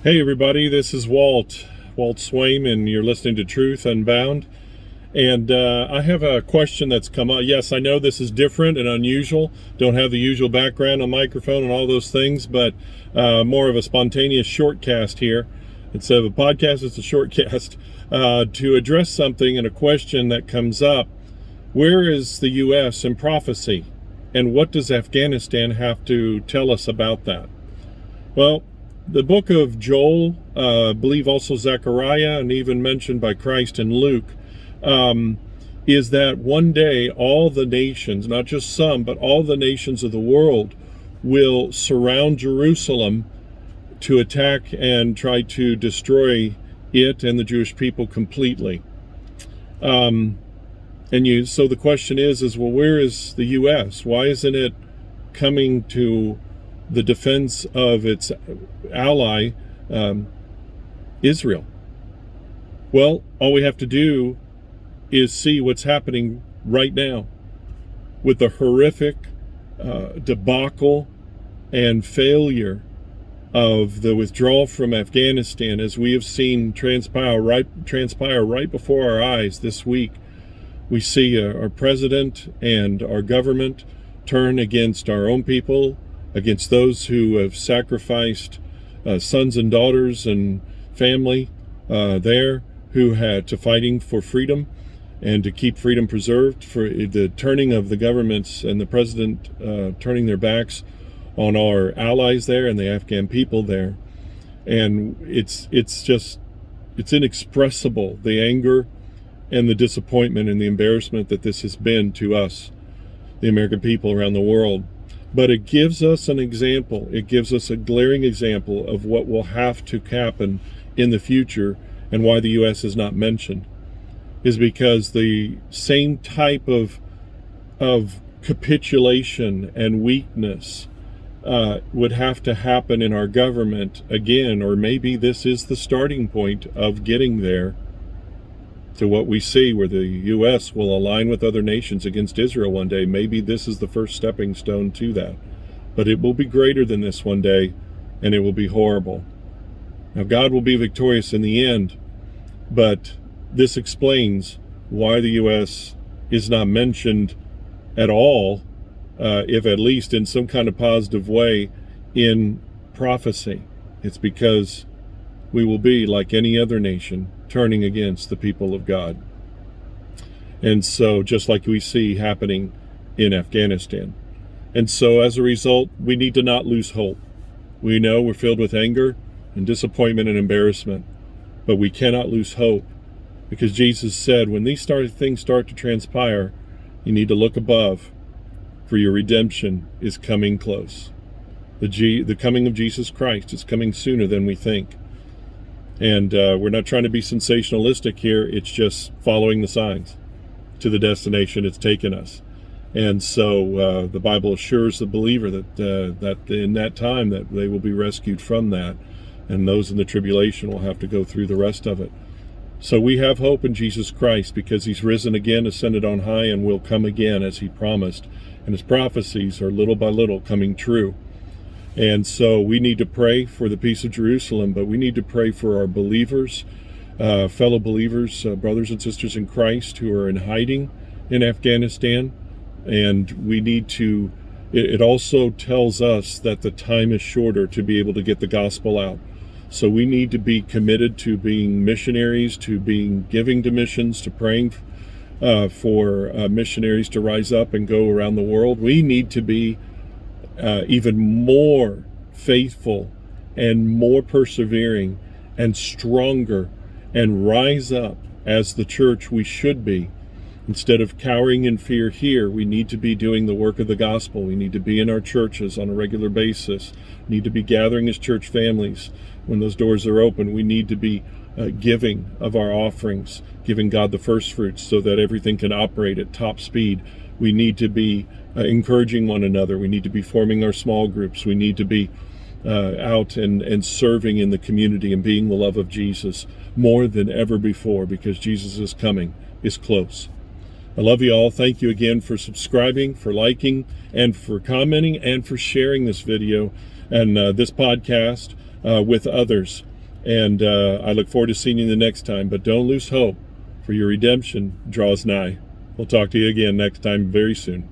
Hey everybody, this is Walt Swaim, and you're listening to Truth Unbound. And I have a question that's come up. Yes, I know this is different and unusual. Don't have the usual background on microphone and all those things, but more of a spontaneous shortcast here. Instead of a podcast, it's a shortcast to address something and a question that comes up. Where is the U.S. in prophecy? And what does Afghanistan have to tell us about that? Well, the book of Joel, I believe also Zechariah, and even mentioned by Christ in Luke, is that one day all the nations, not just some, but all the nations of the world will surround Jerusalem to attack and try to destroy it and the Jewish people completely. So the question is, well, where is the U.S.? Why isn't it coming to the defense of its ally, Israel? Well, all we have to do is see what's happening right now with the horrific debacle and failure of the withdrawal from Afghanistan, as we have seen transpire right before our eyes this week. We see our president and our government turn against our own people, against those who have sacrificed sons and daughters and family there, who had to fighting for freedom and to keep freedom preserved, for the turning of the governments and the president turning their backs on our allies there and the Afghan people there. And it's inexpressible, the anger and the disappointment and the embarrassment that this has been to us, the American people around the world. But it gives us an example. It gives us a glaring example of what will have to happen in the future, and why the U.S. is not mentioned is because the same type of capitulation and weakness would have to happen in our government again, or maybe this is the starting point of getting there to what we see, where the U.S. will align with other nations against Israel one day. Maybe this is the first stepping stone to that. But it will be greater than this one day, and it will be horrible. Now, God will be victorious in the end, but this explains why the U.S. is not mentioned at all, if at least in some kind of positive way, in prophecy. It's because we will be, like any other nation, turning against the people of God. And so, just like we see happening in Afghanistan. And so, as a result, we need to not lose hope. We know we're filled with anger and disappointment and embarrassment, but we cannot lose hope, because Jesus said, when these things start to transpire, you need to look above, for your redemption is coming close. The coming of Jesus Christ is coming sooner than we think. And we're not trying to be sensationalistic here. It's just following the signs to the destination it's taken us. And so the Bible assures the believer that in that time that they will be rescued from that, and those in the tribulation will have to go through the rest of it. So we have hope in Jesus Christ, because he's risen again, ascended on high, and will come again as he promised. And his prophecies are little by little coming true. And so we need to pray for the peace of Jerusalem, but we need to pray for our believers, fellow believers, brothers and sisters in Christ who are in hiding in Afghanistan. And we need to, it also tells us that the time is shorter to be able to get the gospel out. So we need to be committed to being missionaries, to being giving to missions, to praying for missionaries to rise up and go around the world. We need to be even more faithful and more persevering and stronger, and rise up as the church we should be. Instead of cowering in fear here, we need to be doing the work of the gospel. We need to be in our churches on a regular basis. We need to be gathering as church families. When those doors are open, we need to be giving of our offerings, giving God the first fruits, so that everything can operate at top speed. We need to be encouraging one another. We need to be forming our small groups. We need to be out and serving in the community and being the love of Jesus more than ever before, because Jesus is coming, is close. I love you all. Thank you again for subscribing, for liking, and for commenting, and for sharing this video and this podcast with others. And I look forward to seeing you the next time. But don't lose hope, for your redemption draws nigh. We'll talk to you again next time very soon.